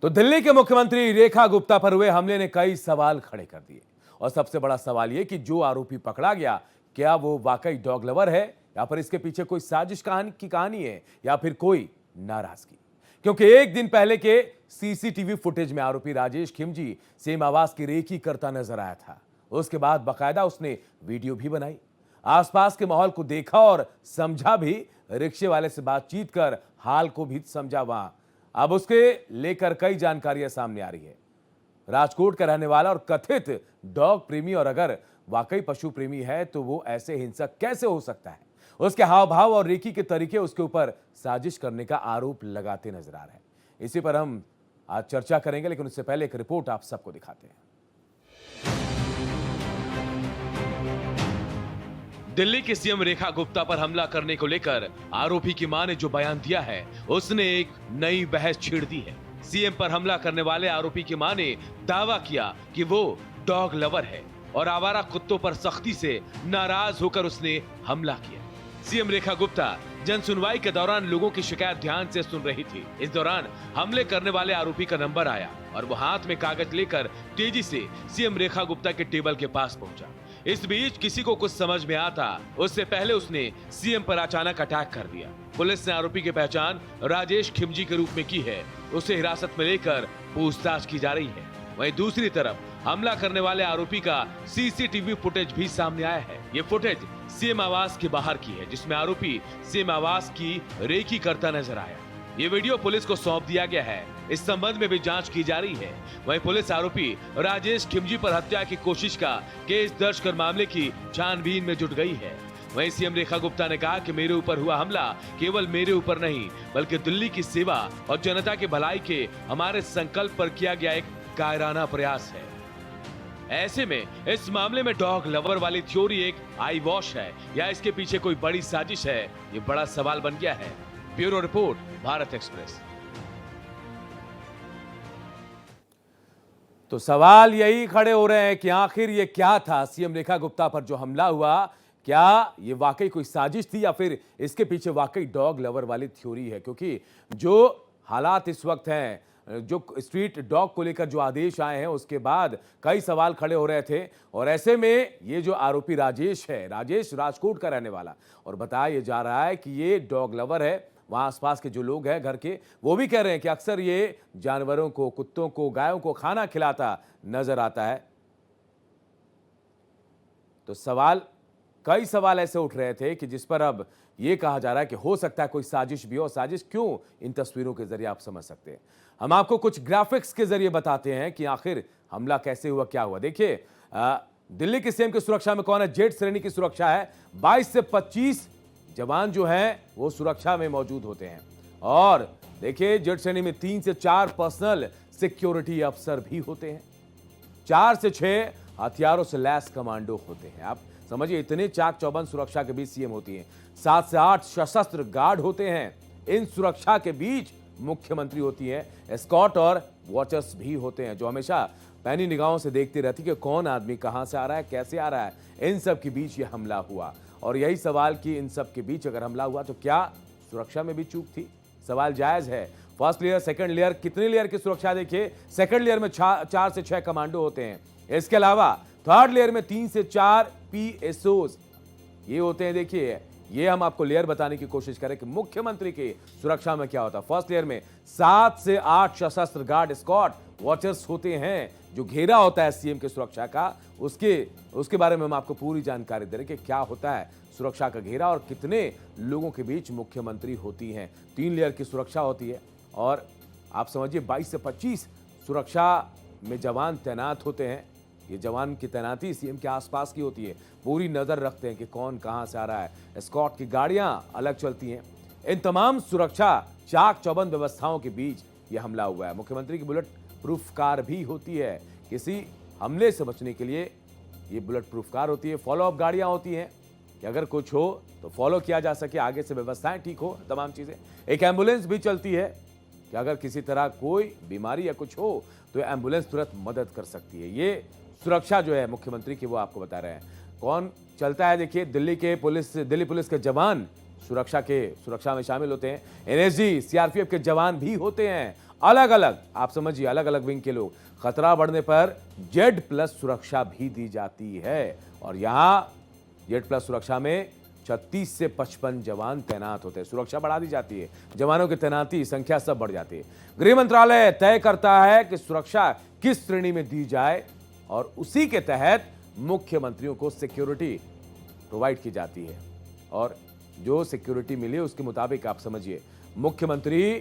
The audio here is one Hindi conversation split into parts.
तो दिल्ली के मुख्यमंत्री रेखा गुप्ता पर हुए हमले ने कई सवाल खड़े कर दिए। और सबसे बड़ा सवाल यह कि जो आरोपी पकड़ा गया, क्या वो वाकई डॉग लवर है या फिर इसके पीछे कोई साजिश कहानी है या फिर कोई नाराजगी। क्योंकि एक दिन पहले के सीसीटीवी फुटेज में आरोपी राजेश खिमजी सेम आवाज की रेकी करता नजर आया था। उसके बाद बाकायदा उसने वीडियो भी बनाई, आसपास के माहौल को देखा और समझा भी, रिक्शे वाले से बातचीत कर हाल को भी समझा। वहां अब उसके लेकर कई जानकारियां सामने आ रही है। राजकोट का रहने वाला और कथित डॉग प्रेमी, और अगर वाकई पशु प्रेमी है तो वो ऐसे हिंसक कैसे हो सकता है। उसके हाव भाव और रेकी के तरीके उसके ऊपर साजिश करने का आरोप लगाते नजर आ रहे हैं। इसी पर हम आज चर्चा करेंगे, लेकिन उससे पहले एक रिपोर्ट आप सबको दिखाते हैं। दिल्ली की सीएम रेखा गुप्ता पर हमला करने को लेकर आरोपी की मां ने जो बयान दिया है, उसने एक नई बहस छेड़ दी है। सीएम पर हमला करने वाले आरोपी की मां ने दावा किया कि वो डॉग लवर है और आवारा कुत्तों पर सख्ती से नाराज होकर उसने हमला किया। सीएम रेखा गुप्ता जन सुनवाई के दौरान लोगों की शिकायत ध्यान से सुन रही थी। इस दौरान हमले करने वाले आरोपी का नंबर आया और वो हाथ में कागज लेकर तेजी से सीएम रेखा गुप्ता के टेबल के पास पहुंचा। इस बीच किसी को कुछ समझ में आता उससे पहले उसने सीएम पर अचानक अटैक कर दिया। पुलिस ने आरोपी की पहचान राजेश खिमजी के रूप में की है। उसे हिरासत में लेकर पूछताछ की जा रही है। वहीं दूसरी तरफ हमला करने वाले आरोपी का सीसीटीवी फुटेज भी सामने आया है। ये फुटेज सीएम आवास के बाहर की है, जिसमें आरोपी सीएम आवास की रेकी करता नजर आया। ये वीडियो पुलिस को सौंप दिया गया है। इस संबंध में भी जांच की जा रही है। वहीं पुलिस आरोपी राजेश खिमजी पर हत्या की कोशिश का केस दर्ज कर मामले की छानबीन में जुट गई है। वहीं सीएम रेखा गुप्ता ने कहा कि मेरे ऊपर हुआ हमला केवल मेरे ऊपर नहीं, बल्कि दिल्ली की सेवा और जनता की भलाई के हमारे संकल्प पर किया गया एक कायराना प्रयास है। ऐसे में इस मामले में डॉग लवर वाली थ्योरी एक आई वॉश है या इसके पीछे कोई बड़ी साजिश है, ये बड़ा सवाल बन गया है। Bureau report, Bharat express. तो सवाल यही खड़े हो रहे हैं कि आखिर ये क्या था। सीएम रेखा गुप्ता पर जो हमला हुआ, क्या ये वाकई कोई साजिश थी या फिर इसके पीछे वाकई डॉग लवर वाली थ्योरी है। क्योंकि जो हालात इस वक्त हैं, जो स्ट्रीट डॉग को लेकर जो आदेश आए हैं, उसके बाद कई सवाल खड़े हो रहे थे। और ऐसे में ये जो आरोपी राजेश है, राजेश राजकोट का रहने वाला, और बताया जा रहा है कि ये डॉग लवर है। वहाँ आसपास के जो लोग हैं घर के, वो भी कह रहे हैं कि अक्सर ये जानवरों को, कुत्तों को, गायों को खाना खिलाता नजर आता है। तो कई सवाल ऐसे उठ रहे थे कि जिस पर अब ये कहा जा रहा है कि हो सकता है कोई साजिश भी हो। साजिश क्यों, इन तस्वीरों के जरिए आप समझ सकते हैं। हम आपको कुछ ग्राफिक्स के जरिए बताते हैं कि आखिर हमला कैसे हुआ, क्या हुआ। देखिए, दिल्ली के सीएम की सुरक्षा में कौन है? जेड श्रेणी की सुरक्षा है। 22 से 25 जवान जो हैं वो सुरक्षा में मौजूद होते हैं। और देखिए, जेड श्रेणी में 3 से 4 पर्सनल सिक्योरिटी अफसर भी होते हैं। 4 से 6 हथियारों से लैस कमांडो होते हैं। आप समझिए, इतने चाक चौबंद सुरक्षा के बीच सीएम होती है। 7 से 8 सशस्त्र गार्ड होते हैं। इन सुरक्षा के बीच मुख्यमंत्री होती है। एस्कॉर्ट और वॉचर्स भी होते हैं, जो हमेशा पैनी निगाहों से देखती रहती कि कौन आदमी कहां से आ रहा है, कैसे आ रहा है। इन सब के बीच यह हमला हुआ। और यही सवाल कि इन सब के बीच अगर हमला हुआ तो क्या सुरक्षा में भी चूक थी? सवाल जायज है। फर्स्ट लेयर, सेकंड लेयर, कितने लेयर की सुरक्षा? देखिए, सेकंड लेयर में 4 से 6 कमांडो होते हैं। इसके अलावा थर्ड लेयर में 3 से 4 पीएसओज ये होते हैं। देखिए, ये हम आपको लेयर बताने की कोशिश करें कि मुख्यमंत्री की सुरक्षा में क्या होता है। फर्स्ट लेयर में 7 से 8 सशस्त्र गार्ड, एस्कॉर्ट, वॉचर्स होते हैं। जो घेरा होता है सीएम की सुरक्षा का, उसके बारे में हम आपको पूरी जानकारी दे रहे हैं कि क्या होता है सुरक्षा का घेरा और कितने लोगों के बीच मुख्यमंत्री होती हैं। 3 लेयर की सुरक्षा होती है। और आप समझिए, 22 से 25 सुरक्षा में जवान तैनात होते हैं। ये जवान की तैनाती सीएम के आसपास की होती है। पूरी नजर रखते हैं कि कौन कहां से आ रहा है। एस्कॉर्ट की गाड़ियां अलग चलती हैं। इन तमाम सुरक्षा चाक चौबंद व्यवस्थाओं के बीच यह हमला हुआ है। मुख्यमंत्री की बुलेट प्रूफ कार भी होती है। किसी हमले से बचने के लिए ये बुलेट प्रूफ कार होती है। फॉलो अप गाड़ियां होती हैं कि अगर कुछ हो तो फॉलो किया जा सके, आगे से व्यवस्थाएं ठीक हो, तमाम चीजें। एक एम्बुलेंस भी चलती है कि अगर किसी तरह कोई बीमारी या कुछ हो तो एम्बुलेंस तुरंत मदद कर सकती है। ये सुरक्षा जो है मुख्यमंत्री की, वो आपको बता रहे हैं। कौन चलता है? देखिए, दिल्ली पुलिस के जवान सुरक्षा में शामिल होते हैं। एनएसजी, सीआरपीएफ के जवान भी होते हैं। अलग अलग, आप समझिए, अलग अलग विंग के लोग, खतरा बढ़ने पर Z+ सुरक्षा भी दी जाती है। और यहां Z+ सुरक्षा में 36 से 55 जवान तैनात होते हैं। सुरक्षा बढ़ा दी जाती है, जवानों की तैनाती, संख्या सब बढ़ जाती है। गृह मंत्रालय तय करता है कि सुरक्षा किस श्रेणी में दी जाए और उसी के तहत मुख्यमंत्रियों को सिक्योरिटी प्रोवाइड की जाती है। और जो सिक्योरिटी मिली उसके मुताबिक आप समझिए, मुख्यमंत्री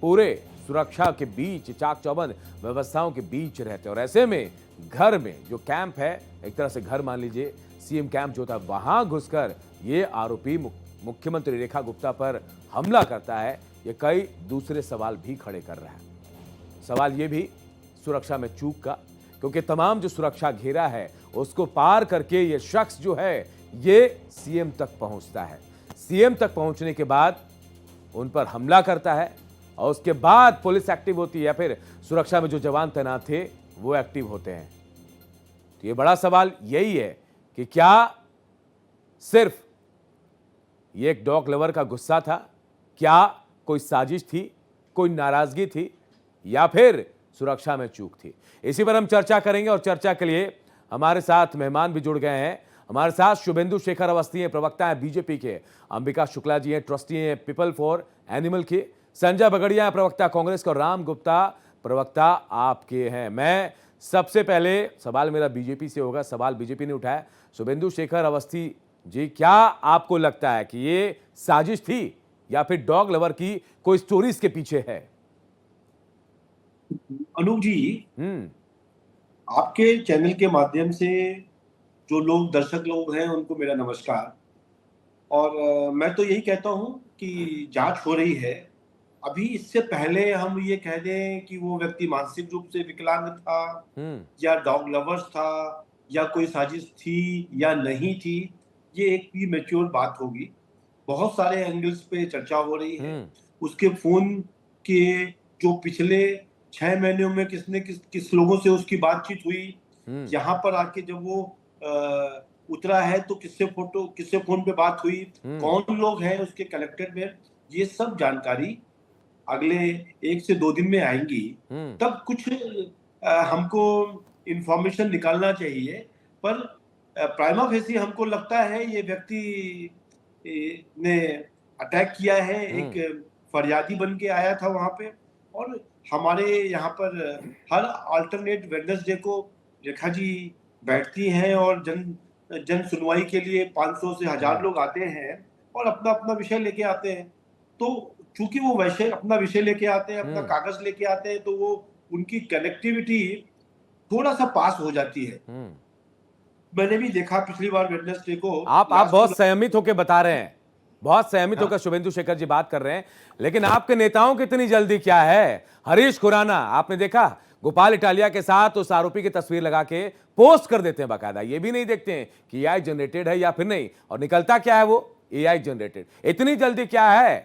पूरे सुरक्षा के बीच, चाक चौबंद व्यवस्थाओं के बीच रहते हैं। और ऐसे में घर में जो कैंप है, एक तरह से घर मान लीजिए, सीएम कैंप जो था, वहां घुसकर ये आरोपी मुख्यमंत्री रेखा गुप्ता पर हमला करता है। ये कई दूसरे सवाल भी खड़े कर रहा है। सवाल ये भी सुरक्षा में चूक का, क्योंकि तमाम जो सुरक्षा घेरा है उसको पार करके ये शख्स जो है ये सीएम तक पहुंचता है। सीएम तक पहुंचने के बाद उन पर हमला करता है और उसके बाद पुलिस एक्टिव होती है या फिर सुरक्षा में जो जवान तैनात थे वो एक्टिव होते हैं। तो ये बड़ा सवाल यही है कि क्या सिर्फ ये एक डॉग लवर का गुस्सा था, क्या कोई साजिश थी, कोई नाराजगी थी, या फिर सुरक्षा में चूक थी? इसी पर हम चर्चा करेंगे और चर्चा के लिए हमारे साथ मेहमान भी जुड़ गए हैं। हमारे साथ शुभेंदु शेखर अवस्थी हैं, प्रवक्ता हैं बीजेपी के, अंबिका शुक्ला जी हैं, ट्रस्टी हैं पीपल फॉर एनिमल के, संजय बगड़िया प्रवक्ता कांग्रेस का, और राम गुप्ता प्रवक्ता आपके हैं। मैं सबसे पहले सवाल मेरा बीजेपी से होगा, सवाल बीजेपी ने उठाया। शुभेंदु शेखर अवस्थी जी, क्या आपको लगता है कि ये साजिश थी या फिर डॉग लवर की कोई स्टोरी इसके पीछे है? अनूप जी, आपके चैनल के माध्यम से जो लोग, दर्शक लोग हैं, उनको मेरा नमस्कार। और मैं तो यही कहता हूं कि जांच हो रही है। अभी इससे पहले हम ये कह दें कि वो व्यक्ति मानसिक रूप से विकलांग था या डॉग लवर्स था या कोई साजिश थी या नहीं थी, ये एक भी मैच्योर बात होगी। बहुत सारे एंगल्स पे चर्चा हो रही है। उसके फोन के जो पिछले 6 महीनों में किस लोगों से उसकी बातचीत हुई, यहाँ पर आके जब वो उतरा है तो किससे फोन पे बात हुई, कौन लोग हैं उसके कलेक्टेड में, ये सब जानकारी अगले 1 से 2 दिन में आएंगी। तब कुछ हमको इंफॉर्मेशन निकालना चाहिए। पर प्राइमा फेसी हमको लगता है ये व्यक्ति ने अटैक किया है, एक फरियादी बन के आया था वहां पे। और हमारे यहाँ पर हर अल्टरनेट वेडनेसडे को रेखा जी बैठती हैं और जन सुनवाई के लिए 500 से 1000 लोग आते हैं और अपना अपना विषय लेके आते हैं। तो चूंकि वो अपना विषय लेके आते हैं, अपना कागज लेके आते हैं, तो वो उनकी कनेक्टिविटी थोड़ा सा पास हो जाती है। मैंने भी देखा पिछली बार वेडनेसडे को। आप बहुत संयमित होकर बता रहे हैं, बहुत सहमित होकर शुभेंदु शेखर जी बात कर रहे हैं, लेकिन आपके नेताओं की इतनी जल्दी क्या है? हरीश खुराना, आपने देखा, गोपाल इटालिया के साथ उस आरोपी की तस्वीर लगा के पोस्ट कर देते हैं बाकायदा, ये भी नहीं देखते हैं कि एआई जनरेटेड है या फिर नहीं, और निकलता क्या है वो एआई जनरेटेड। इतनी जल्दी क्या है?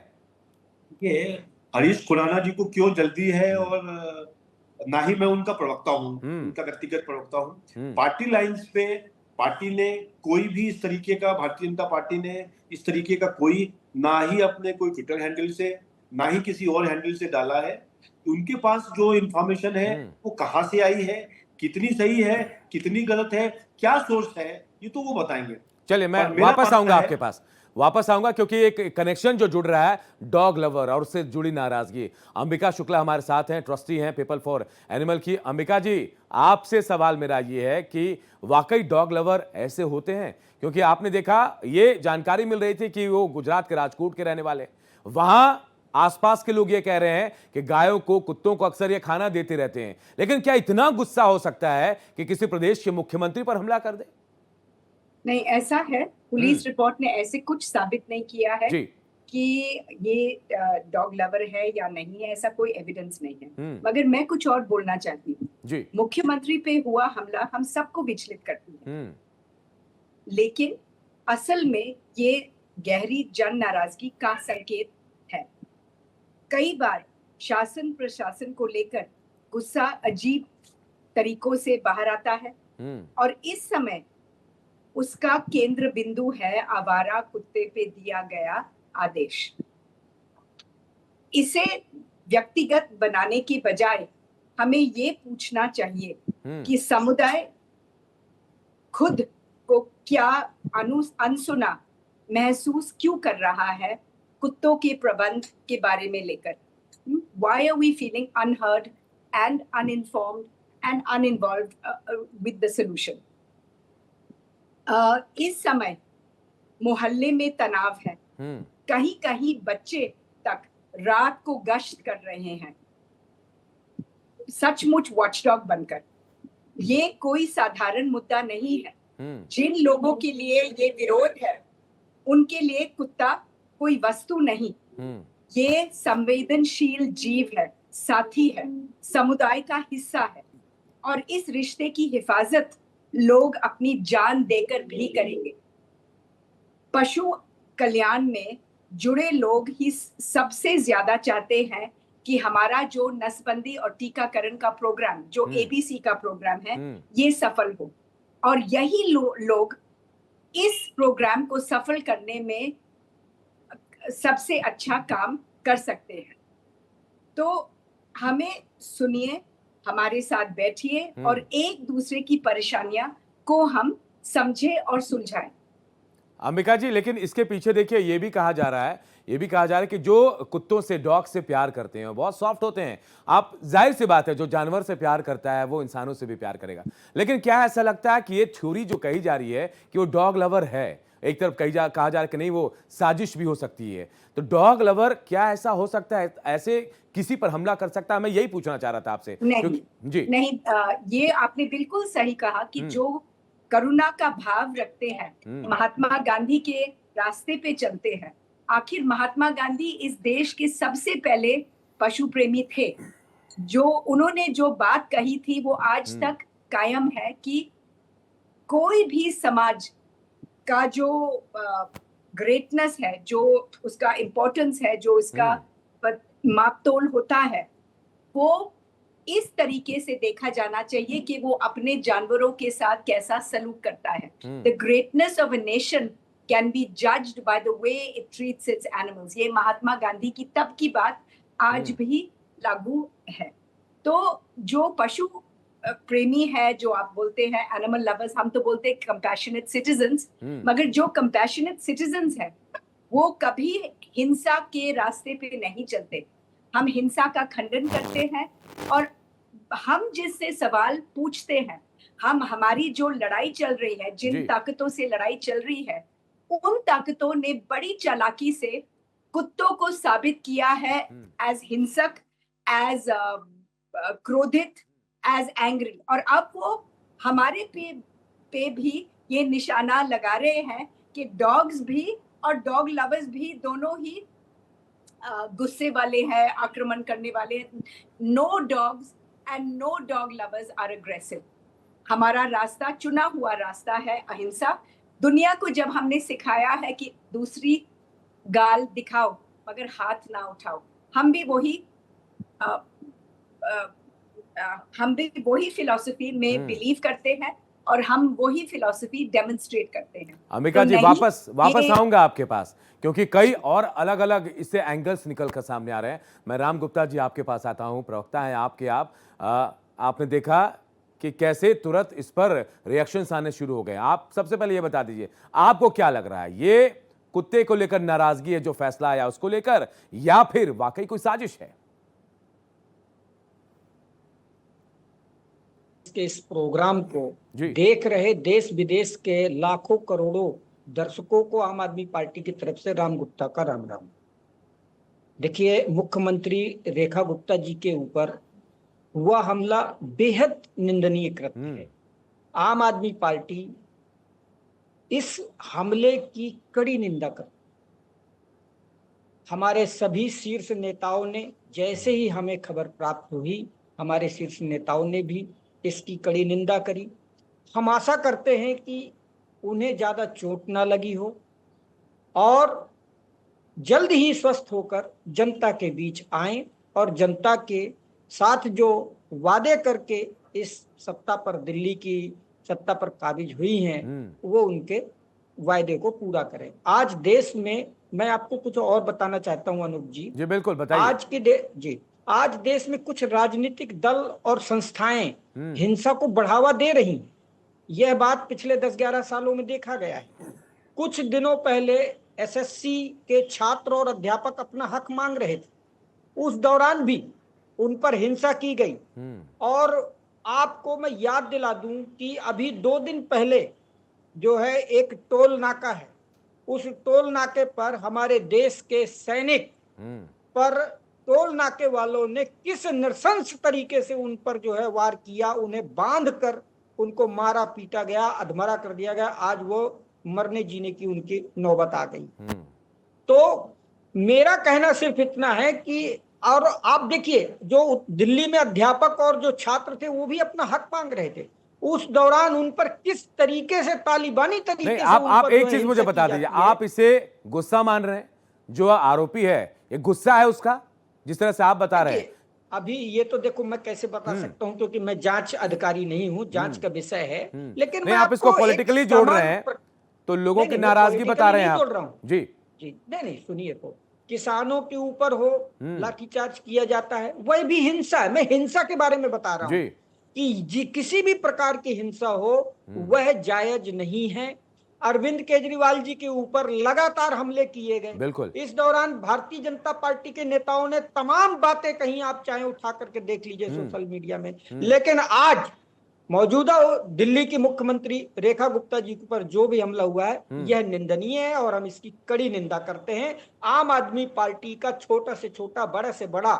ये हरीश खुराना जी को क्यों जल्दी है, और ना ही मैं उनका प्रवक्ता हूं, उनका व्यक्तिगत प्रवक्ता हूं। पार्टी लाइंस पे पार्टी ने कोई भी इस तरीके का, भारतीय जनता पार्टी ने इस तरीके का कोई, ना ही अपने कोई ट्विटर हैंडल से, ना ही किसी और हैंडल से डाला है। उनके पास जो इंफॉर्मेशन है वो कहां से आई है, कितनी सही है, कितनी गलत है, क्या सोर्स है, ये तो वो बताएंगे। चलिए, मैं वापस आऊंगा आपके पास, वापस आऊंगा, क्योंकि एक कनेक्शन जो जुड़ रहा है डॉग लवर और उससे जुड़ी नाराजगी। अंबिका शुक्ला हमारे साथ हैं, ट्रस्टी हैं पीपल फॉर एनिमल की। अंबिका जी, आपसे सवाल मेरा ये है कि वाकई डॉग लवर ऐसे होते हैं? क्योंकि आपने देखा, ये जानकारी मिल रही थी कि वो गुजरात के राजकोट के रहने वाले, वहां आसपास के लोग ये कह रहे हैं कि गायों को, कुत्तों को अक्सर ये खाना देते रहते हैं। लेकिन क्या इतना गुस्सा हो सकता है कि किसी प्रदेश के मुख्यमंत्री पर हमला कर दे? नहीं, ऐसा है, पुलिस रिपोर्ट ने ऐसे कुछ साबित नहीं किया है कि ये डॉग लवर है या नहीं है, ऐसा कोई एविडेंस नहीं है। मगर मैं कुछ और बोलना चाहती हूँ। मुख्यमंत्री पे हुआ हमला हम सबको विचलित करती है, लेकिन असल में ये गहरी जन नाराजगी का संकेत है। कई बार शासन प्रशासन को लेकर गुस्सा अजीब तरीकों से बाहर आता है, और इस समय उसका केंद्र बिंदु है आवारा कुत्ते पे दिया गया आदेश। इसे व्यक्तिगत बनाने की बजाय हमें ये पूछना चाहिए कि समुदाय खुद को क्या अनसुना महसूस क्यों कर रहा है कुत्तों के प्रबंध के बारे में लेकर. Why are we feeling unheard and uninformed and uninvolved with the solution? इस समय मोहल्ले में तनाव है. कहीं कहीं बच्चे तक रात को गश्त कर रहे हैं सचमुच वॉचडॉग बनकर. ये कोई साधारण मुद्दा नहीं है. जिन लोगों के लिए ये विरोध है उनके लिए कुत्ता कोई वस्तु नहीं, ये संवेदनशील जीव है, साथी है, समुदाय का हिस्सा है और इस रिश्ते की हिफाजत लोग अपनी जान देकर भी करेंगे. पशु कल्याण में जुड़े लोग ही सबसे ज्यादा चाहते हैं कि हमारा जो नसबंदी और टीकाकरण का प्रोग्राम, जो ABC का प्रोग्राम है, ये सफल हो और यही लोग इस प्रोग्राम को सफल करने में सबसे अच्छा काम कर सकते हैं. तो हमें सुनिए, हमारे साथ बैठिए और एक दूसरे की परेशानियां को हम समझे और सुलझाएं. अंबिका जी, लेकिन इसके पीछे देखिए ये भी कहा जा रहा है कि जो कुत्तों से, डॉग से प्यार करते हैं बहुत सॉफ्ट होते हैं. आप, जाहिर सी बात है, जो जानवर से प्यार करता है वो इंसानों से भी प्यार करेगा. लेकिन क्या ऐसा लगता है कि ये थ्योरी जो कही जा रही है कि वो डॉग लवर है, एक तरफ कहा जा रहा है कि नहीं वो साजिश भी हो सकती है, तो डॉग लवर क्या ऐसा हो सकता है, ऐसे किसी पर हमला कर सकता है? मैं यही पूछना चाह रहा था आपसे. नहीं, ये आपने बिल्कुल सही कहा कि जो करुणा का भाव रखते हैं, महात्मा गांधी के रास्ते पे चलते हैं. आखिर महात्मा गांधी इस देश के सबसे पहले पशु प्रेमी थे. जो उन्होंने जो बात कही थी वो आज तक कायम है कि कोई भी समाज का जो ग्रेटनेस है, जो उसका इम्पोर्टेंस है, जो उसका मापतोल होता है, वो इस तरीके से देखा जाना चाहिए कि वो अपने जानवरों के साथ कैसा सलूक करता है. The greatness of a nation can be judged by the way it treats its animals. ये महात्मा गांधी की तब की बात आज भी लागू है. तो जो पशु प्रेमी है, जो आप बोलते हैं एनिमल लवर्स, हम तो बोलते हैं कंपैशनेट सिटीजन्स, मगर जो कंपैशनेट सिटीजन्स है वो कभी हिंसा के रास्ते पे नहीं चलते. हम हिंसा का खंडन करते हैं और हम जिससे सवाल पूछते हैं, हमारी जो लड़ाई चल रही है, जिन ताकतों से लड़ाई चल रही है, उन ताकतों ने बड़ी चालाकी से कुत्तों को साबित किया है एज हिंसक, एज क्रोधित, एज एंग्री. और अब वो हमारे पे भी ये निशाना लगा रहे हैं कि डॉग्स भी और डॉग लवर्स भी दोनों ही गुस्से वाले हैं, आक्रमण करने वाले. No dogs and no dog lovers are aggressive. हमारा रास्ता चुना हुआ रास्ता है अहिंसा. दुनिया को जब हमने सिखाया है कि दूसरी गाल दिखाओ मगर हाथ ना उठाओ, हम भी वही फिलॉसफी में बिलीव करते हैं और हम वही फिलॉसफी डेमोन्स्ट्रेट करते हैं. अम्बिका जी, वापस आऊंगा आपके पास, क्योंकि कई और अलग अलग इससे एंगल्स निकल कर सामने आ रहे हैं. मैं राम गुप्ता जी आपके पास आता हूं, प्रवक्ता हैं आपके. आपने देखा कि कैसे तुरंत इस पर रिएक्शंस आने शुरू हो गए. आप सबसे पहले ये बता दीजिए, आपको क्या लग रहा है, ये कुत्ते को लेकर नाराजगी है जो फैसला आया उसको लेकर, या फिर वाकई कोई साजिश है? इस प्रोग्राम को देख रहे देश विदेश के लाखों करोड़ों दर्शकों को आम आदमी पार्टी की तरफ से राम गुप्ता का राम राम. देखिए, मुख्यमंत्री रेखा गुप्ता जी के ऊपर हुआ हमला बेहद निंदनीय कृत्य है. आम आदमी पार्टी इस हमले की कड़ी निंदा कर, हमारे सभी शीर्ष नेताओं ने, जैसे ही हमें खबर प्राप्त हुई, हमारे शीर्ष नेताओं ने भी इसकी कड़ी निंदा करी. हम आशा करते हैं कि उन्हें ज्यादा चोट ना लगी हो और जल्द ही स्वस्थ होकर जनता के बीच आए और जनता के साथ जो वादे करके इस सत्ता पर, दिल्ली की सत्ता पर काबिज हुई हैं, वो उनके वायदे को पूरा करें. आज देश में, मैं आपको कुछ और बताना चाहता हूं अनूप जी. जी बिल्कुल बताइए. आज देश में कुछ राजनीतिक दल और संस्थाएं हिंसा को बढ़ावा दे रही हैं। यह बात पिछले 10-11 सालों में देखा गया है। कुछ दिनों पहले एसएससी के छात्र और अध्यापक अपना हक मांग रहे थे, उस दौरान भी उन पर हिंसा की गई। और आपको मैं याद दिला दूं कि अभी 2 दिन पहले जो है एक टोल नाका है, उस टोल नाके पर हमारे देश के सैनिक पर टोल नाके वालों ने किस नृशंस तरीके से उन पर जो है वार किया, उन्हें बांध कर उनको मारा पीटा गया, अधमरा कर दिया गया। आज वो मरने जीने की उनकी नौबत आ गई। तो मेरा कहना सिर्फ इतना है कि, और आप देखिए जो दिल्ली में अध्यापक और जो छात्र थे वो भी अपना हक मांग रहे थे, उस दौरान उन पर किस तरीके से तालिबानी तरीके से आप एक चीज मुझे बता दीजिए, आप इसे गुस्सा मान रहे हैं? जो आरोपी है ये गुस्सा है उसका, जिस तरह से आप बता रहे हैं? अभी ये तो देखो मैं कैसे बता सकता हूं, क्योंकि मैं जांच अधिकारी नहीं हूं, जांच का विषय है। लेकिन नहीं, आप इसको पॉलिटिकली जोड़ रहे हैं तो लोगों की नाराजगी बता रहे हैं आप। जी जी, नहीं सुनिए, तो किसानों के ऊपर हो लाठीचार्ज किया जाता है, वही भी हिंसा है। मैं हिंसा के बारे में बता रहा हूं कि किसी भी प्रकार की हिंसा हो वह जायज नहीं है। अरविंद केजरीवाल जी के ऊपर लगातार हमले किए गए, बिल्कुल। इस दौरान भारतीय जनता पार्टी के नेताओं ने तमाम बातें कहीं, आप चाहे उठा करके देख लीजिए सोशल मीडिया में। लेकिन आज मौजूदा दिल्ली की मुख्यमंत्री रेखा गुप्ता जी पर जो भी हमला हुआ है यह निंदनीय है और हम इसकी कड़ी निंदा करते हैं। आम आदमी पार्टी का छोटा से छोटा, बड़ा से बड़ा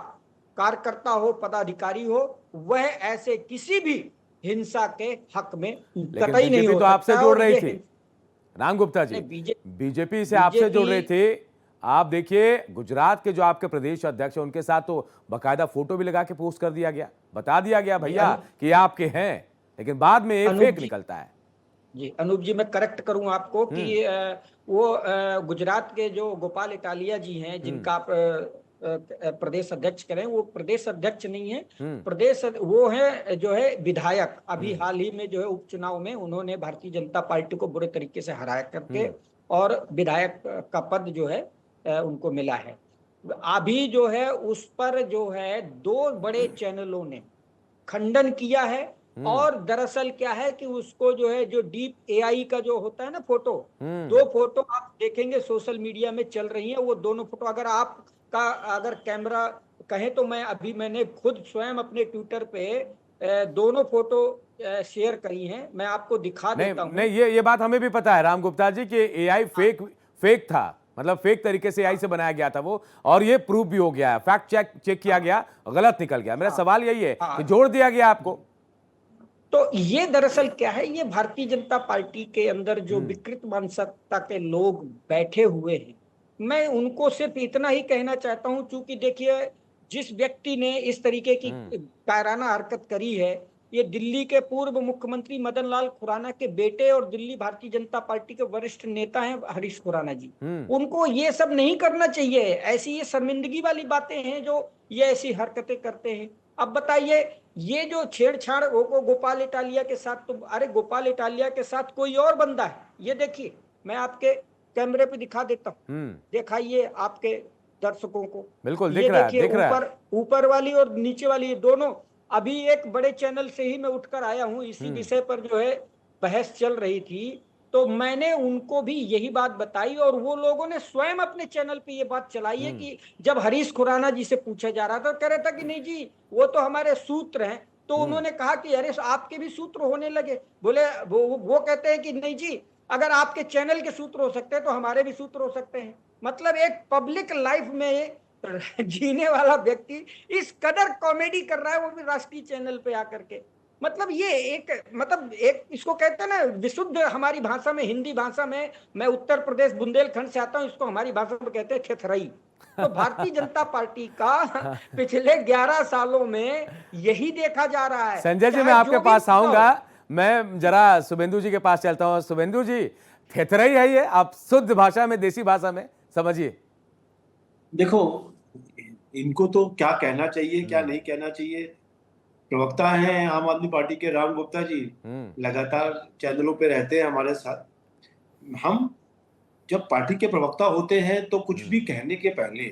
कार्यकर्ता हो, पदाधिकारी हो, वह ऐसे किसी भी हिंसा के हक में कतई नहीं हो तो आपसे सकता। जोड़ रही थी राम गुप्ता जी, बीजेपी से आपसे जोड़ रहे थे। आप देखिए गुजरात के जो आपके प्रदेश अध्यक्ष हैं उनके साथ तो बकायदा फोटो भी लगा के पोस्ट कर दिया गया, बता दिया गया भैया कि आपके हैं, लेकिन बाद में एक फेक निकलता है। जी अनूप जी, मैं करेक्ट करूं आपको कि वो गुजरात के जो गोपाल इटालिया जी हैं, जिनका आप प्रदेश अध्यक्ष करें, वो प्रदेश अध्यक्ष नहीं है, प्रदेश वो है जो है विधायक। अभी हाल ही में जो है उपचुनाव में उन्होंने भारतीय जनता पार्टी को बुरे तरीके से हराया करके और विधायक का पद जो है उनको मिला है। अभी जो है उस पर जो है 2 बड़े चैनलों ने खंडन किया है। और दरअसल क्या है कि उसको जो है, जो डीप एआई का जो होता है ना फोटो, 2 फोटो आप देखेंगे सोशल मीडिया में चल रही है। वो दोनों फोटो अगर कैमरा कहें तो मैंने खुद स्वयं अपने ट्विटर पे दोनों फोटो शेयर करी हैं, मैं आपको दिखा देता हूं। नहीं, ये बात हमें भी पता है राम गुप्ता जी कि एआई फेक था, मतलब फेक तरीके से एआई से बनाया गया था वो, और ये प्रूफ भी हो गया है, फैक्ट चेक किया गया, गलत निकल गया। मेरा सवाल यही है कि जोड़ दिया गया आपको। तो ये दरअसल क्या है, ये भारतीय जनता पार्टी के अंदर जो विकृत मानसिकता के लोग बैठे हुए हैं, मैं उनको सिर्फ इतना ही कहना चाहता हूं, क्योंकि देखिए जिस व्यक्ति ने इस तरीके की कायराना हरकत करी है, ये दिल्ली के पूर्व मुख्यमंत्री मदन लाल खुराना के बेटे और दिल्ली भारतीय जनता पार्टी के वरिष्ठ नेता हैं हरीश खुराना जी। उनको ये सब नहीं करना चाहिए। ऐसी ये शर्मिंदगी वाली बातें हैं जो ये ऐसी हरकतें करते हैं। अब बताइए, ये जो छेड़छाड़ गोपाल इटालिया के साथ, तो अरे गोपाल इटालिया के साथ कोई और बंदा है, ये देखिए मैं आपके कैमरे पे दिखा देता हूँ, दिखाइए आपके दर्शकों को। बिल्कुल दिख रहा है, ऊपर वाली और नीचे वाली दोनों। अभी एक बड़े चैनल से ही मैं उठकर आया हूँ, इसी विषय पर जो है बहस चल रही थी, तो मैंने उनको भी यही बात बताई और वो लोगों ने स्वयं अपने चैनल पे ये बात चलाई है कि जब हरीश खुराना जी से पूछा जा रहा था, कह रहा था कि नहीं जी वो तो हमारे सूत्र हैं, तो उन्होंने कहा कि अरे आपके भी सूत्र होने लगे। बोले वो कहते हैं कि नहीं जी, अगर आपके चैनल के सूत्र हो सकते हैं तो हमारे भी सूत्र हो सकते हैं। मतलब एक पब्लिक लाइफ में जीने वाला व्यक्ति इस कदर कॉमेडी कर रहा है, वो भी राष्ट्रीय चैनल पे आकर के। मतलब ये एक इसको कहते हैं ना विशुद्ध हमारी भाषा में, हिंदी भाषा में, मैं उत्तर प्रदेश बुंदेलखंड से आता हूं, इसको हमारी भाषा में कहते हैं खेथरई। तो भारतीय जनता पार्टी का पिछले 11 सालों में यही देखा जा रहा है। संजय जी, मैं आपके पास आऊंगा, मैं जरा शुभेंदु जी के पास चलता हूं। शुभेंदु जी, थेथरई है ये, आप शुद्ध भाषा में, देसी भाषा में समझिए। देखो, इनको तो क्या कहना चाहिए क्या नहीं कहना चाहिए, प्रवक्ता हैं आम आदमी पार्टी के राम गुप्ता जी, लगातार चैनलों पे रहते हैं हमारे साथ। हम जब पार्टी के प्रवक्ता होते हैं तो कुछ भी कहने के पहले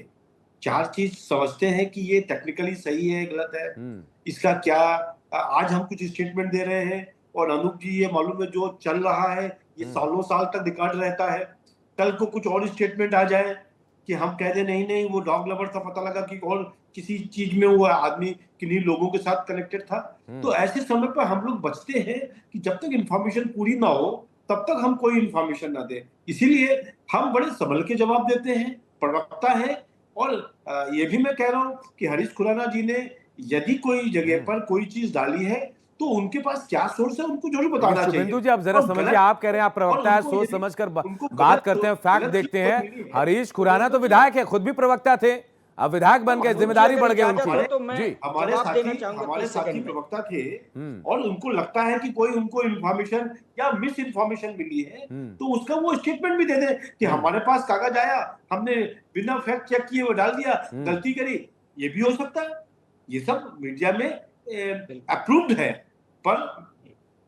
चार चीज समझते हैं कि ये टेक्निकली सही है गलत है, इसका क्या, आज हम कुछ स्टेटमेंट दे रहे हैं और अनूप जी ये मालूम है जो चल रहा है ये सालों साल तक रिकॉर्ड रहता है, कल को कुछ और स्टेटमेंट आ जाए कि हम कह दे नहीं नहीं वो डॉग लवर था, पता लगा कि और किसी चीज में वो आदमी किन्हीं लोगों के साथ कनेक्टेड था। तो ऐसे समय पर हम लोग बचते हैं कि जब तक इंफॉर्मेशन पूरी ना हो तब तक हम कोई इंफॉर्मेशन ना दें, इसीलिए हम बड़े संभल के जवाब देते हैं, प्रवक्ता है। और ये भी मैं कह रहा हूँ कि हरीश खुराना जी ने यदि कोई जगह पर कोई चीज डाली है तो उनके पास क्या सोर्स है उनको जरूर बताना चाहिए। शुभेंदु जी आप जरा समझिए, आप कह रहे हैं आप प्रवक्ता है, सोच समझकर बात करते हैं, फैक्ट देखते हैं। हरीश खुराना तो विधायक है, खुद भी प्रवक्ता थे, अब विधायक बन गए, जिम्मेदारी बढ़ गई उनकी। तो मैं जी हमारे साथी प्रवक्ता थे और उनको लगता है कि कोई उनको इन्फॉर्मेशन या मिस इन्फॉर्मेशन मिली है तो उसका वो स्टेटमेंट भी दे दे कि हमारे पास कागज आया, हमने बिना फैक्ट चेक किए वो डाल दिया, गलती करी, ये भी हो सकता है। ये सब मीडिया में अप्रूव्ड है। पर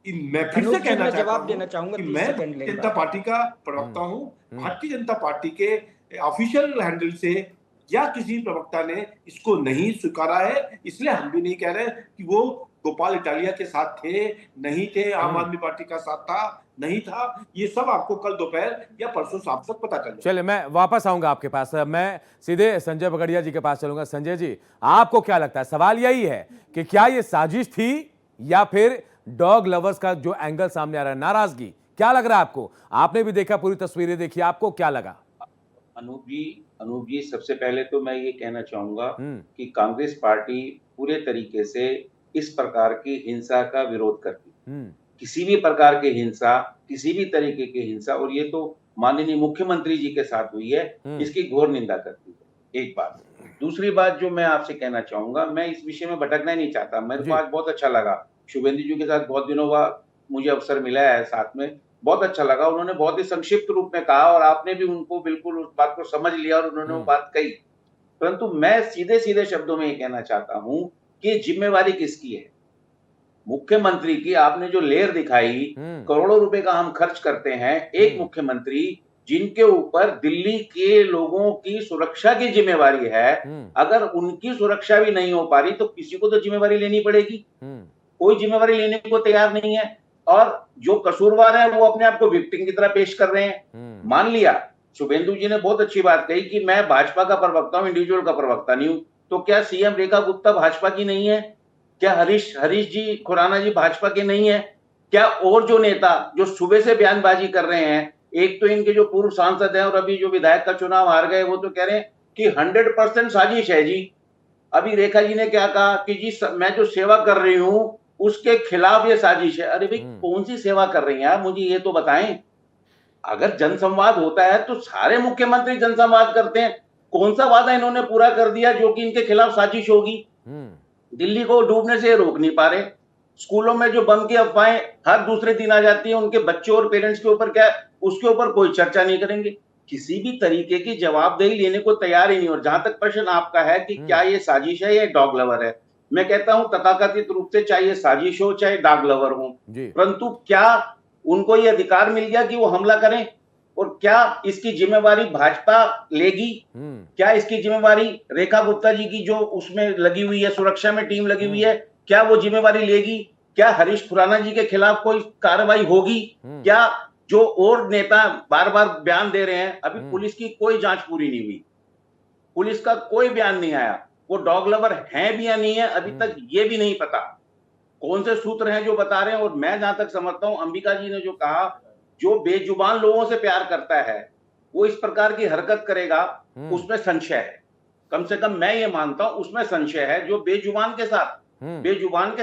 मैं फिर से कहना चाहता हूं कि मैं जनता पार्टी का प्रवक्ता हूं, भारतीय जनता पार्टी के ऑफिशियल हैंडल से या किसी प्रवक्ता ने इसको नहीं स्वीकारा है, इसलिए हम भी नहीं कह रहे कि वो गोपाल इटालिया के साथ थे, नहीं थे, आम आदमी पार्टी का साथ था, नहीं था, ये सब आपको कल दोपहर या परसों शाम तक पता चलेगा। चलिए मैं वापस आऊंगा आपके पास, मैं सीधे संजय बगड़िया जी के पास चलूंगा। संजय जी आपको क्या लगता है, सवाल यही है कि क्या ये साजिश थी या फिर डॉग लवर्स का जो एंगल सामने आ रहा है, नाराजगी, क्या लग रहा है आपको? आपने भी देखा, पूरी तस्वीरें देखी, आपको क्या लगा? अनूप जी सबसे पहले तो मैं ये कहना चाहूंगा कि कांग्रेस पार्टी पूरे तरीके से इस प्रकार की हिंसा का विरोध करती है। किसी भी प्रकार की हिंसा, किसी भी तरीके की हिंसा, और ये तो माननीय मुख्यमंत्री जी के साथ हुई है, इसकी घोर निंदा करती है। एक बात। दूसरी बात जो मैं आपसे कहना चाहूंगा, मैं इस विषय में भटकना ही नहीं चाहता। मेरे को आज बहुत अच्छा लगा, शुभेंदु जी के साथ बहुत दिनों बाद मुझे अवसर मिला है साथ में, बहुत अच्छा लगा। उन्होंने बहुत ही संक्षिप्त रूप में कहा और आपने भी उनको बिल्कुल उस बात को समझ लिया और उन्होंने वो बात कही। परंतु मैं सीधे सीधे शब्दों में ये कहना चाहता हूं कि जिम्मेवारी किसकी है? मुख्यमंत्री की। आपने जो लेयर दिखाई, करोड़ों रुपए का हम खर्च करते हैं, एक मुख्यमंत्री जिनके ऊपर दिल्ली के लोगों की सुरक्षा की जिम्मेवारी है, अगर उनकी सुरक्षा भी नहीं हो पा रही तो किसी को तो जिम्मेवारी लेनी पड़ेगी। कोई जिम्मेवारी लेने को तैयार नहीं है और जो कसूरवार है वो अपने आप को विक्टिम की तरह पेश कर रहे हैं। मान लिया, शुभेंदु जी ने बहुत अच्छी बात कही कि मैं भाजपा का प्रवक्ता हूं, इंडिविजुअल का प्रवक्ता नहीं हूं, तो क्या सीएम रेखा गुप्ता भाजपा की नहीं है? क्या हरीश जी खुराना जी भाजपा के नहीं है? क्या और जो नेता जो सुबह से बयानबाजी कर रहे हैं, एक तो इनके जो पूर्व सांसद हैं और अभी जो विधायक का चुनाव हार गए, वो तो कह रहे हैं कि 100% साजिश है जी। अभी रेखा जी ने क्या कहा कि जी मैं जो सेवा कर रही हूं उसके खिलाफ ये साजिश है। अरे भाई कौन सी सेवा कर रही हैं आप, मुझे ये तो बताएं। अगर जनसंवाद होता है तो सारे मुख्यमंत्री जनसंवाद करते हैं, कौन सा वादा इन्होंने पूरा कर दिया जो कि इनके खिलाफ साजिश होगी? दिल्ली को डूबने से रोक नहीं पा रहे। स्कूलों में जो बम की अफवाहें हर दूसरे दिन आ जाती है, उनके बच्चों और पेरेंट्स के ऊपर क्या, उसके ऊपर कोई चर्चा नहीं करेंगे, किसी भी तरीके की जवाबदेही लेने को तैयार ही नहीं। और जहां तक प्रश्न आपका है कि क्या ये साजिश है या डॉग लवर है, मैं कहता हूं तथाकथित रूप से चाहे चाहे हो चाहे डॉग लवर हो, परंतु क्या उनको ये अधिकार मिल गया कि वो हमला करें? और क्या इसकी जिम्मेवारी भाजपा लेगी? क्या इसकी जिम्मेवारी रेखा गुप्ता जी की जो उसमें लगी हुई है, सुरक्षा में टीम लगी हुई है, क्या वो जिम्मेवारी लेगी? क्या हरीश खुराना जी के खिलाफ कोई कार्रवाई होगी? क्या जो और नेता बार बार बयान दे रहे हैं, अभी पुलिस की कोई जांच पूरी नहीं हुई, पुलिस का कोई बयान नहीं आया, वो डॉग लवर हैं भी या नहीं है अभी तक ये भी नहीं पता। कौन से सूत्र हैं जो बता रहे हैं? और मैं जहां तक समझता हूं, अंबिका जी ने जो कहा, जो बेजुबान लोगों से प्यार करता है वो इस प्रकार की हरकत करेगा, उसमें संशय है। कम से कम मैं ये मानता हूं उसमें संशय है। जो बेजुबान के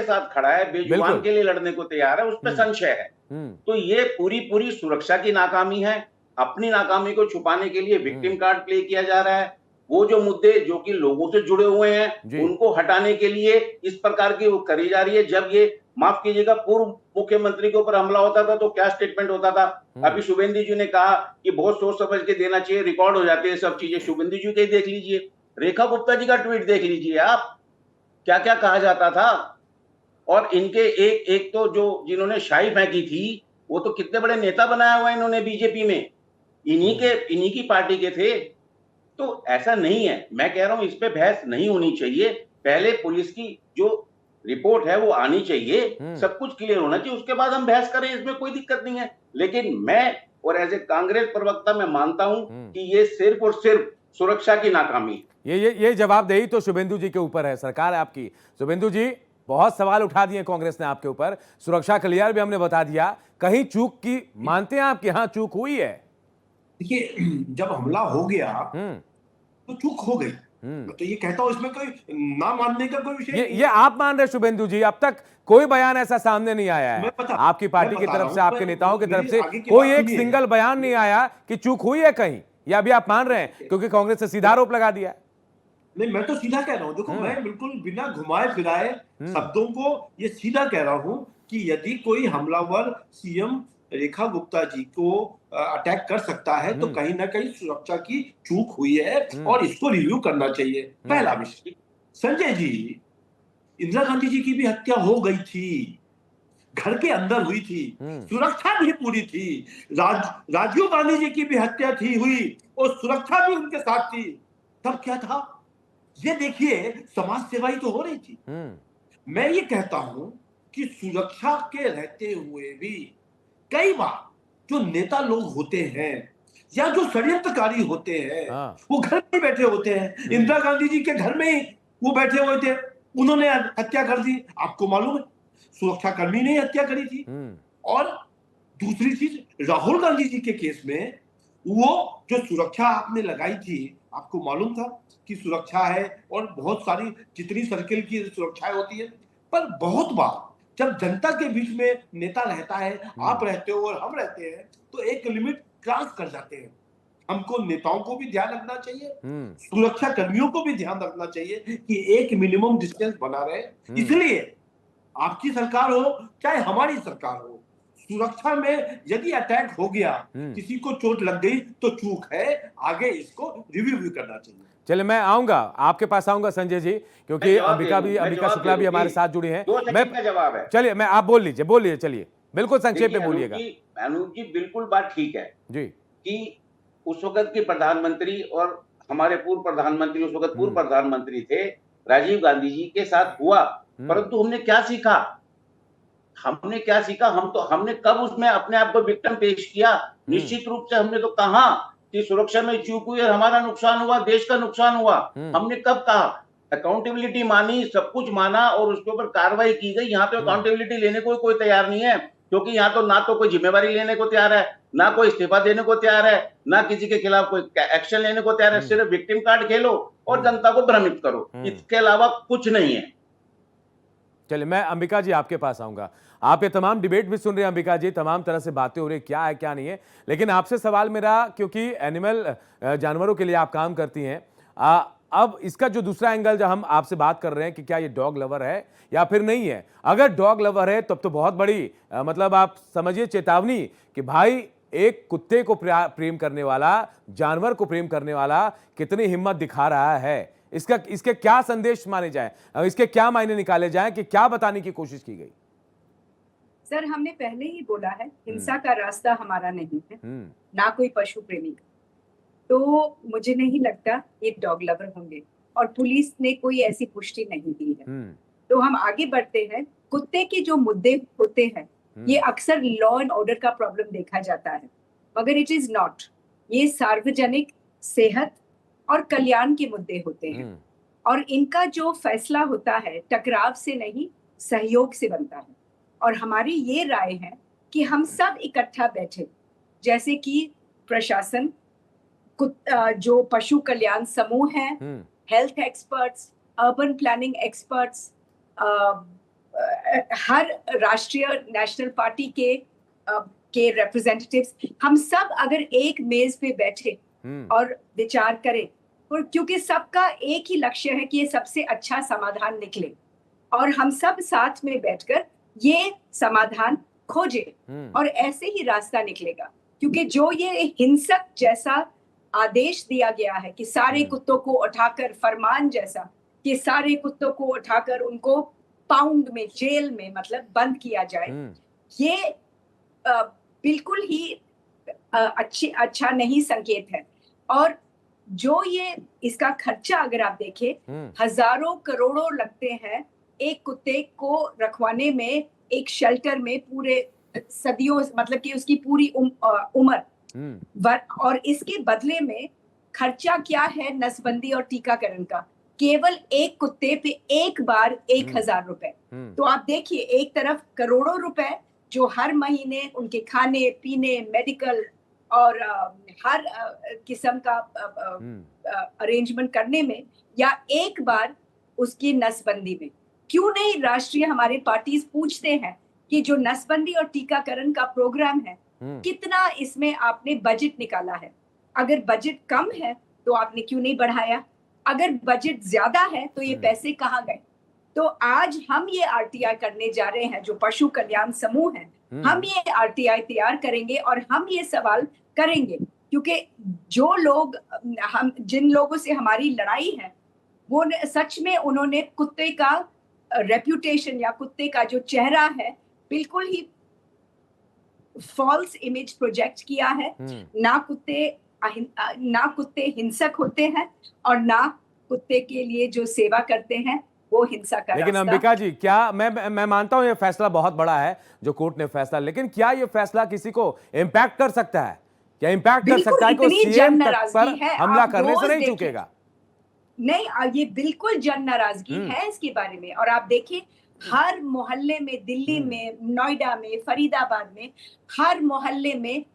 साथ खड़ा है, बेजुबान के लिए लड़ने को तैयार है, उसमें संशय है। तो ये पूरी सुरक्षा की नाकामी है। अपनी नाकामी को छुपाने के लिए विक्टिम कार्ड प्ले किया जा रहा है। वो जो मुद्दे जो कि लोगों से जुड़े हुए हैं उनको हटाने के लिए इस प्रकार की वो करी जा रही है। जब ये, माफ कीजिएगा, पूर्व मुख्यमंत्री के ऊपर हमला होता था तो क्या स्टेटमेंट होता था? अभी शुभेंदु जी ने कहा कि बहुत सोच समझ के देना चाहिए, रिकॉर्ड हो जाती है सब चीजें। शुभेंदु जी के देख लीजिए, रेखा गुप्ता जी का ट्वीट देख लीजिए आप, क्या क्या कहा जाता था। और इनके एक तो जो जिन्होंने शाही फेंकी थी वो तो कितने बड़े नेता बनाया हुआ इन्होंने बीजेपी में, इन्हीं की पार्टी के थे। तो ऐसा नहीं है, मैं कह रहा हूं इस पे बहस नहीं होनी चाहिए। पहले पुलिस की जो रिपोर्ट है वो आनी चाहिए, सब कुछ क्लियर होना चाहिए, उसके बाद हम बहस करें, इसमें कोई दिक्कत नहीं है। लेकिन मैं और एज ए कांग्रेस प्रवक्ता मैं मानता हूं कि ये सिर्फ और सिर्फ सुरक्षा की नाकामी। ये जवाबदेही तो शुभेंदु जी के ऊपर है, सरकार है आपकी। शुभेंदु जी, बहुत सवाल उठा दिए कांग्रेस ने आपके ऊपर, सुरक्षा क्लियर भी हमने बता दिया, कहीं चूक की मानते हैं आप कि हाँ चूक हुई है? देखिए, जब हमला हो गया तो चूक हो गई, तो ये कहता हूं इसमें कोई ना मानने का कोई विषय नहीं। ये आप मान रहे शुभेंदु जी, अब तक कोई बयान ऐसा सामने नहीं आया है आपकी पार्टी की तरफ से, आपके नेताओं की तरफ से कोई एक सिंगल बयान नहीं आया कि चूक हुई है कहीं, या अभी आप मान रहे हैं क्योंकि कांग्रेस ने सीधा आरोप लगा दिया? नहीं, मैं तो सीधा कह रहा हूं, देखो मैं बिल्कुल बिना घुमाए फिराए शब्दों को ये सीधा कह रहा हूं कि यदि कोई हमलावर सीएम रेखा गुप्ता जी को अटैक कर सकता है तो कहीं ना कहीं सुरक्षा की चूक हुई है और इसको रिव्यू करना चाहिए। पहला विषय, संजय जी, इंदिरा गांधी जी की भी हत्या हो गई थी, घर के अंदर हुई थी, सुरक्षा भी पूरी थी। राजीव गांधी जी की भी हत्या थी हुई और सुरक्षा भी उनके साथ थी, तब क्या था? ये देखिए, समाज सेवा ही तो हो रही थी। मैं ये कहता हूं कि सुरक्षा के रहते हुए भी कई बार जो नेता लोग होते हैं या जो षड्यंत्रकारी होते हैं वो घर में बैठे होते हैं। इंदिरा गांधी जी के घर में ही वो बैठे हुए थे, उन्होंने हत्या कर दी। आपको मालूम है, सुरक्षा कर्मी ने हत्या करी थी। और दूसरी चीज, राहुल गांधी जी के केस में वो जो सुरक्षा आपने लगाई थी, आपको मालूम था कि सुरक्षा है और बहुत सारी जितनी सर्किल की सुरक्षाएं होती है, पर बहुत बार जब जनता के बीच में नेता रहता है, आप रहते हो और हम रहते हैं, तो एक लिमिट क्रॉस कर जाते हैं। हमको नेताओं को भी ध्यान रखना चाहिए, सुरक्षा कर्मियों को भी ध्यान रखना चाहिए कि एक मिनिमम डिस्टेंस बना रहे। इसलिए आपकी सरकार हो चाहे हमारी सरकार हो, सुरक्षा में यदि अटैक हो गया, किसी को चोट लग गई तो चूक है, आगे इसको रिव्यू भी करना चाहिए। चलिए, मैं आऊंगा आपके पास, आऊंगा संजय जी, क्योंकि अंबिका शुक्ला भी हमारे साथ जुड़ी हैं। मैं जवाब है, चलिए मैं, आप बोल लीजिए, चलिए बिल्कुल संक्षेप में बोलिएगा। अनूप जी, बिल्कुल बात ठीक है जी कि उस वक्त के प्रधानमंत्री और हमारे पूर्व प्रधानमंत्री, उस वक्त पूर्व प्रधानमंत्री थे, राजीव गांधी जी के साथ हुआ, परंतु हमने क्या सीखा? हमने कब उसमें अपने आप को विक्टिम पेश किया? निश्चित रूप से हमने तो कहा कि सुरक्षा में चूक हुई और हमारा नुकसान हुआ, देश का नुकसान हुआ। हमने कब कहा? अकाउंटेबिलिटी मानी, सब कुछ माना और उसके ऊपर कार्रवाई की गई। यहाँ तो अकाउंटेबिलिटी लेने को कोई तैयार नहीं है, क्योंकि यहाँ तो ना तो कोई जिम्मेवारी लेने को तैयार है, ना कोई इस्तीफा देने को तैयार है, ना किसी के खिलाफ कोई एक्शन लेने को तैयार है। सिर्फ विक्टिम कार्ड खेलो और जनता को भ्रमित करो, इसके अलावा कुछ नहीं है। चलिए, मैं अंबिका जी आपके पास आऊंगा। आप ये तमाम डिबेट भी सुन रहे हैं अंबिका जी, तमाम तरह से बातें हो रही है, क्या है क्या नहीं है, लेकिन आपसे सवाल मेरा, क्योंकि एनिमल जानवरों के लिए आप काम करती हैं, अब इसका जो दूसरा एंगल जो हम आपसे बात कर रहे हैं कि क्या ये डॉग लवर है या फिर नहीं है। अगर डॉग लवर है तब तो बहुत बड़ी मतलब आप समझिए चेतावनी कि भाई, एक कुत्ते को प्रेम करने वाला, जानवर को प्रेम करने वाला कितनी हिम्मत दिखा रहा है। इसके क्या संदेश माने जाए, इसके क्या मायने निकाले जाएं, कि क्या बताने की कोशिश की गई? सर, हमने पहले ही बोला है, हिंसा का रास्ता हमारा नहीं है, ना कोई पशु प्रेमी का। तो मुझे नहीं लगता ये डॉग लवर होंगे, और पुलिस ने कोई ऐसी पुष्टि नहीं दी है। तो हम आगे बढ़ते हैं। कुत्ते के जो मुद्दे होते हैं, ये अक्सर लॉ एंड ऑर्डर का प्रॉब्लम देखा जाता है, मगर इट इज नॉट। ये सार्वजनिक सेहत और कल्याण के मुद्दे होते हैं, और इनका जो फैसला होता है टकराव से नहीं, सहयोग से बनता है। और हमारी ये राय है कि हम सब इकट्ठा बैठे, जैसे कि प्रशासन, जो पशु कल्याण समूह हैं, health experts, urban planning experts, हर राष्ट्रीय नेशनल पार्टी के रिप्रेजेंटेटिव्स, हम सब अगर एक मेज पे बैठे और विचार करें, और क्योंकि सबका एक ही लक्ष्य है कि ये सबसे अच्छा समाधान निकले, और हम सब साथ में बैठकर ये समाधान खोजे, और ऐसे ही रास्ता निकलेगा। क्योंकि जो ये हिंसक जैसा आदेश दिया गया है कि सारे कुत्तों को उठाकर, फरमान जैसा कि सारे कुत्तों को उठाकर उनको पाउंड में, जेल में मतलब बंद किया जाए, ये बिल्कुल ही अच्छा नहीं संकेत है। और जो ये इसका खर्चा अगर आप देखें, हजारों करोड़ों लगते हैं एक कुत्ते को रखवाने में, एक शेल्टर में पूरे सदियों, मतलब कि उसकी पूरी उम्र। और इसके बदले में खर्चा क्या है नसबंदी और टीकाकरण का? केवल एक कुत्ते पे एक बार 1,000 रुपए। तो आप देखिए, एक तरफ करोड़ों रुपए जो हर महीने उनके खाने पीने, मेडिकल और हर किस्म का अरेंजमेंट करने में, या एक बार उसकी नसबंदी में। क्यों नहीं राष्ट्रीय हमारे पार्टीज पूछते हैं कि जो नसबंदी और टीकाकरण का प्रोग्राम है, कितना इसमें आपने बजट निकाला है? अगर बजट कम है तो आपने क्यों नहीं बढ़ाया? अगर बजट ज्यादा है तो ये पैसे कहाँ गए? तो आज हम ये आरटीआई करने जा रहे हैं, जो पशु कल्याण समूह है, हम ये आरटीआई तैयार करेंगे और हम ये सवाल करेंगे, क्योंकि जो लोग, हम जिन लोगों से हमारी लड़ाई है, वो सच में उन्होंने कुत्ते का रेप्यूटेशन या कुत्ते का जो चेहरा है बिल्कुल ही फॉल्स इमेज प्रोजेक्ट किया है। ना कुत्ते हिंसक होते हैं और ना कुत्ते के लिए जो सेवा करते हैं वो हिंसा का। लेकिन अंबिका जी, क्या मैं मानता हूं ये फैसला बहुत बड़ा है जो कोर्ट ने फैसला, लेकिन क्या ये फैसला किसी को इम्पैक्ट कर सकता है? क्या इम्पैक्ट कर सकता है कि सीएम तक पर हमला करने से नहीं चूकेगा? नहीं, ये बिल्कुल जन नाराजगी है इसके बारे में। और आप देखिए, हर मोहल्ले में, दिल्ली में, नोएडा में, फरीदाबाद में, हर मोहल्ले में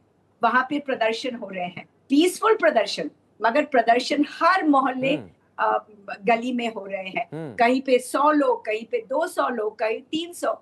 वहां पे प्रदर्शन हो रहे हैं, पीसफुल प्रदर्शन, मगर प्रदर्शन हर मोहल्ले गली में हो रहे हैं। कहीं पे 100 लोग, कहीं पे 200 लोग, कहीं 300।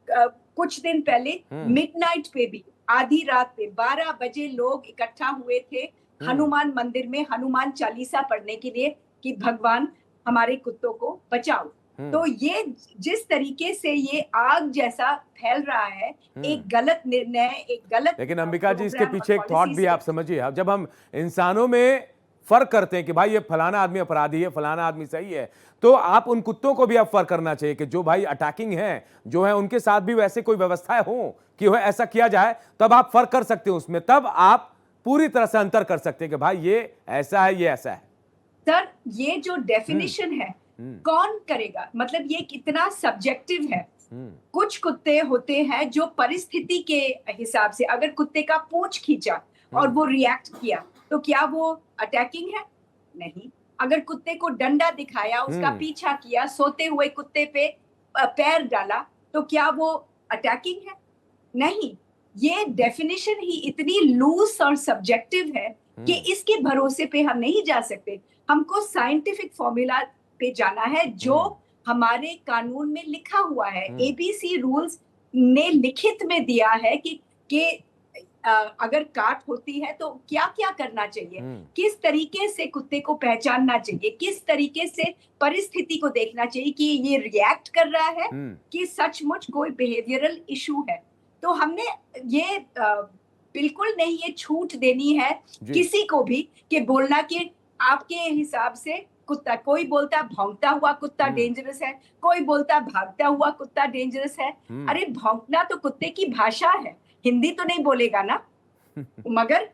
कुछ दिन पहले मिडनाइट पे भी, आधी रात पे 12 बजे लोग इकट्ठा हुए थे हनुमान मंदिर में हनुमान चालीसा पढ़ने के लिए कि भगवान हमारे कुत्तों को बचाओ। तो ये जिस तरीके से ये आग जैसा फैल रहा है, एक गलत निर्णय, एक गलत। लेकिन अंबिका जी, इसके पीछे एक थॉट भी आप समझिए। अब जब हम इंसानों में फर्क करते हैं कि भाई ये फलाना आदमी अपराधी है, फलाना आदमी सही है, तो आप उन कुत्तों को भी अब फर्क करना चाहिए कि जो भाई अटैकिंग है, जो है, उनके साथ भी वैसे कोई व्यवस्थाएं हो कि वह ऐसा किया जाए, तब आप फर्क कर सकते हो उसमें, तब आप पूरी तरह से अंतर कर सकते हैं कि भाई ये ऐसा है, ये ऐसा है। सर, ये जो डेफिनेशन है कौन करेगा? मतलब ये कितना सब्जेक्टिव है। कुछ कुत्ते होते हैं जो परिस्थिति के हिसाब से, अगर कुत्ते का पूंछ खींचा और वो रिएक्ट किया तो क्या वो अटैकिंग है? नहीं। अगर कुत्ते को डंडा दिखाया, उसका पीछा किया, सोते हुए कुत्ते पे पैर डाला, तो क्या वो अटैकिंग है? नहीं। ये डेफिनेशन ही इतनी लूज और सब्जेक्टिव है कि इसके भरोसे पे हम नहीं जा सकते। हमको साइंटिफिक फॉर्मूला पे जाना है जो हमारे कानून में लिखा हुआ है। एबीसी रूल्स ने लिखित में दिया है कि अगर काट होती है तो क्या क्या करना चाहिए, किस तरीके से कुत्ते को पहचानना चाहिए, किस तरीके से परिस्थिति को देखना चाहिए कि ये रिएक्ट कर रहा है कि सचमुच कोई बिहेवियरल इशू है। तो हमने ये बिल्कुल नहीं ये छूट देनी है किसी को भी कि बोलना कि आपके हिसाब से कुत्ता, कोई बोलता भौंकता हुआ कुत्ता डेंजरस है, कोई बोलता भागता हुआ कुत्ता डेंजरस है। अरे भौंकना तो कुत्ते की भाषा है, हिंदी तो नहीं बोलेगा ना। मगर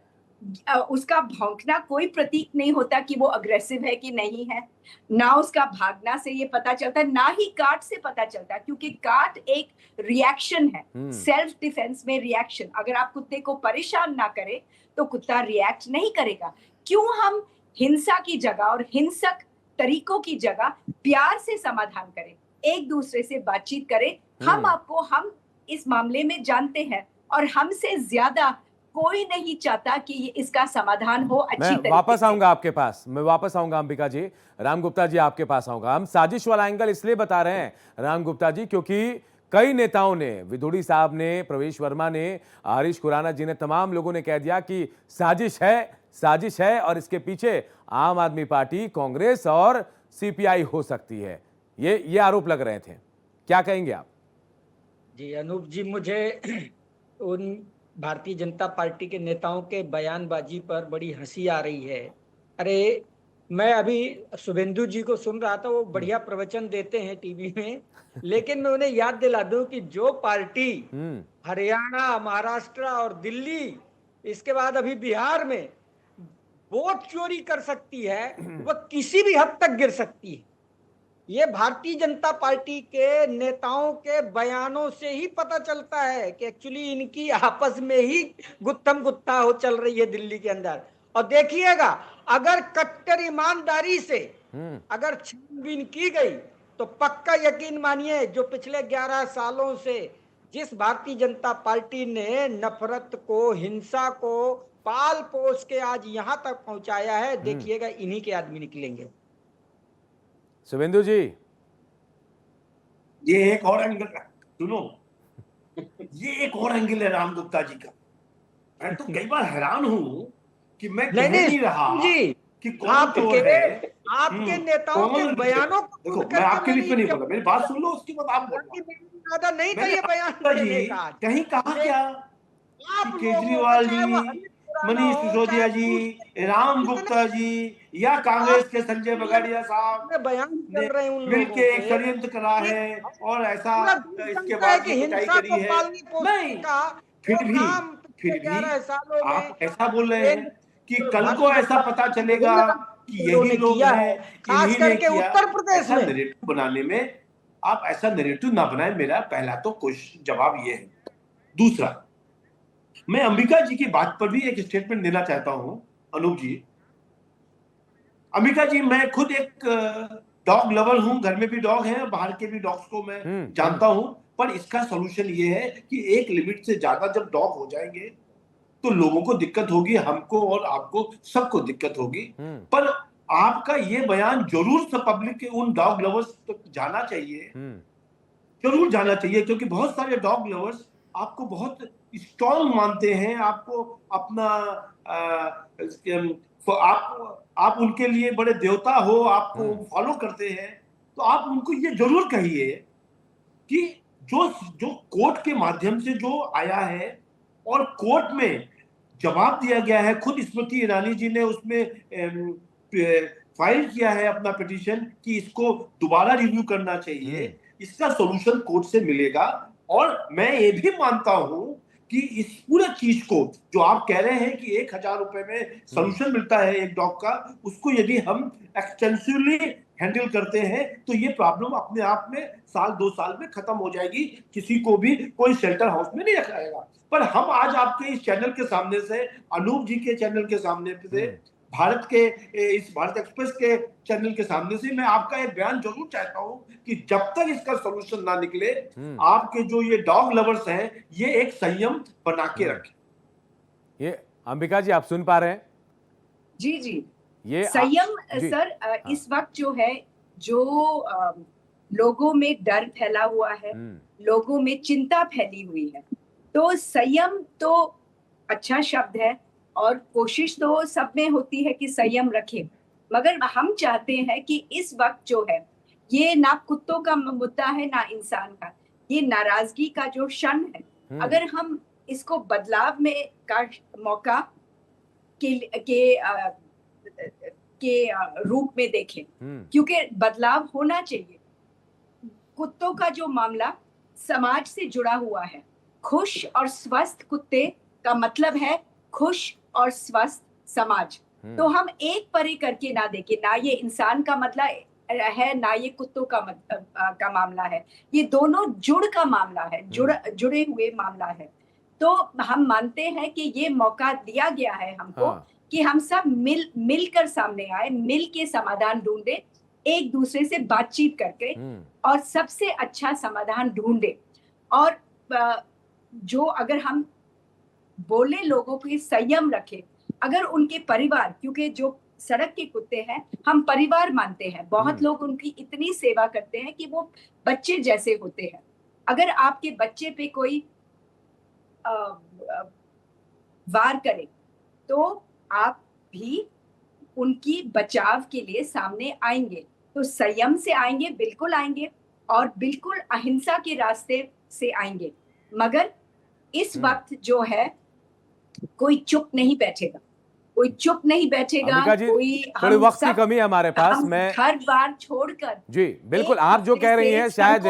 उसका भौंकना कोई प्रतीक नहीं होता कि वो अग्रेसिव है कि नहीं है। ना उसका भागना से ये पता चलता, ना ही काट से पता चलता, क्योंकि काट एक रिएक्शन है, सेल्फ डिफेंस में रिएक्शन। अगर आप कुत्ते को परेशान ना करें तो कुत्ता रिएक्ट नहीं करेगा। क्यों हम हिंसा की जगह और हिंसक तरीकों की जगह प्यार से समाधान करें, एक दूसरे से बातचीत करें। हम इस मामले में जानते हैं और हमसे ज्यादा कोई नहीं चाहता कि इसका समाधान हो अच्छी तरीके से। मैं वापस आऊंगा अंबिका जी, राम गुप्ता जी आपके पास आऊंगा। हम साजिश वाला एंगल इसलिए बता रहे हैं राम गुप्ता जी, क्योंकि कई नेताओं ने, विधुड़ी साहब ने, प्रवेश वर्मा ने, हरीश खुराना जी ने, तमाम लोगों ने कह दिया कि साजिश है और इसके पीछे आम आदमी पार्टी, कांग्रेस और सीपीआई हो सकती है। ये आरोप लग रहे थे, क्या कहेंगे आप? जी अनूप जी, मुझे उन भारतीय जनता पार्टी के नेताओं के बयानबाजी पर बड़ी हंसी आ रही है। अरे मैं अभी शुभेंदु जी को सुन रहा था, वो बढ़िया प्रवचन देते हैं टीवी में, लेकिन मैं उन्हें याद दिला दूं कि जो पार्टी हरियाणा, महाराष्ट्र और दिल्ली, इसके बाद अभी बिहार में वोट चोरी कर सकती है वह किसी भी हद तक गिर सकती है। ये भारतीय जनता पार्टी के नेताओं के बयानों से ही पता चलता है कि एक्चुअली इनकी आपस में ही गुत्थम गुत्था हो चल रही है दिल्ली के अंदर। और देखिएगा, अगर कट्टर ईमानदारी से अगर छानबीन की गई तो पक्का यकीन मानिए, जो पिछले 11 सालों से जिस भारतीय जनता पार्टी ने नफरत को, हिंसा को पाल पोस के आज यहां तक पहुंचाया है, देखिएगा इन्हीं के आदमी निकलेंगे। शुभेंदु जी, ये एक और एंगल सुनो, ये एक और एंगल है राम गुप्ता जी का। मैं तो कई बार हैरान हूं कि मैं कह नहीं रहा जी कि कौन चोर है। आपके नेताओं के बयानों को देखो, मैं आपके बीच में नहीं बोला, मेरी बात सुन लो, उसके बाद आप बोलो। ज्यादा नहीं चाहिए बयान देने का। कहीं कहा क्या कि केजरीवाल जी, मनीष सिसोदिया जी, राम गुप्ता जी या कांग्रेस के संजय बगाड़िया साहब बयान कर रहे हैं मिलके एक षड्यंत्र करा है और ऐसा इसके बाद की पिटाई करी है। नहीं, फिर भी आप ऐसा बोल रहे हैं कि कल को ऐसा पता चलेगा कि यही लोग हैं, खास करके उत्तर प्रदेश में। नैरेटिव बनाने में आप ऐसा नैरेटिव ना बनाएं, मेरा पहला तो जवाब ये है। दूसरा, मैं अंबिका जी की बात पर भी एक स्टेटमेंट देना चाहता हूं। अनूप जी, अंबिका जी, मैं खुद एक डॉग लवर हूं, घर में भी डॉग हैं, बाहर के भी डॉग्स को मैं जानता हूं, पर इसका सॉल्यूशन ये है कि एक लिमिट से ज्यादा जब डॉग हो जाएंगे तो लोगों को दिक्कत होगी, हमको और आपको सबको दिक्कत होगी। पर आपका ये बयान जरूर पब्लिक के उन डॉग लवर्स तक जाना चाहिए, जरूर जाना चाहिए, क्योंकि बहुत सारे डॉग लवर्स आपको बहुत स्ट्रॉन्ग मानते हैं, आपको अपना आप उनके लिए बड़े देवता हो, आपको फॉलो करते हैं। तो आप उनको ये जरूर कहिए कि जो कोर्ट के माध्यम से जो आया है और कोर्ट में जवाब दिया गया है, खुद स्मृति ईरानी जी ने उसमें फाइल किया है अपना पिटीशन कि इसको दोबारा रिव्यू करना चाहिए, इसका सॉल्यूशन कोर्ट से मिलेगा। और मैं ये भी मानता हूं कि इस पूरे चीज को जो आप कह रहे हैं कि 1000 रुपए में सॉल्यूशन मिलता है एक डॉग का, उसको यदि हम एक्सटेंसिवली हैंडल करते हैं तो ये प्रॉब्लम अपने आप में साल 2 साल में खत्म हो जाएगी, किसी को भी कोई शेल्टर हाउस में नहीं रखा जाएगा। पर हम आज आपके इस चैनल के सामने से, अनूप जी के चैनल के सामने से, भारत एक्सप्रेस के चैनल के सामने से मैं आपका एक बयान जरूर चाहता हूं कि जब तक इसका सॉल्यूशन ना निकले, आपके जो ये डॉग लवर्स हैं, ये एक संयम बना के रखें। ये अंबिका जी, आप सुन पा रहे हैं? जी जी, ये संयम सर, इस वक्त जो है, जो लोगों में डर फैला हुआ है, लोगों में चिंता फैली हुई है, तो संयम तो अच्छा शब्द है और कोशिश तो सब में होती है कि संयम रखें, मगर हम चाहते हैं कि इस वक्त जो है, ये ना कुत्तों का मुद्दा है ना इंसान का, ये नाराजगी का जो क्षण है, अगर हम इसको बदलाव में का मौका के रूप में देखें, क्योंकि बदलाव होना चाहिए। कुत्तों का जो मामला समाज से जुड़ा हुआ है, खुश और स्वस्थ कुत्ते का मतलब है खुश और स्वस्थ समाज। तो हम एक परे करके ना देखें, ना ये इंसान का मतलब है ना ये कुत्तों का मामला है, ये दोनों जुड़ का मामला है, जुड़े हुए मामला है। तो हम मानते हैं कि ये मौका दिया गया है हमको, कि हम सब मिलकर सामने आए, मिल के समाधान ढूंढे, एक दूसरे से बातचीत करके और सबसे अच्छा समाधान ढूंढे। और जो अगर हम बोले लोगों को संयम रखे, अगर उनके परिवार, क्योंकि जो सड़क के कुत्ते हैं हम परिवार मानते हैं, बहुत लोग उनकी इतनी सेवा करते हैं कि वो बच्चे जैसे होते हैं। अगर आपके बच्चे पे कोई वार करे तो आप भी उनकी बचाव के लिए सामने आएंगे, तो संयम से आएंगे, बिल्कुल आएंगे, और बिल्कुल अहिंसा के रास्ते से आएंगे। मगर इस वक्त जो है, कोई चुप नहीं बैठेगा, कोई चुप नहीं बैठेगा, कोई थोड़ी वक्त की कमी है हमारे पास, मैं हर बार छोड़कर जी बिल्कुल आप जो कह रही हैं, शायद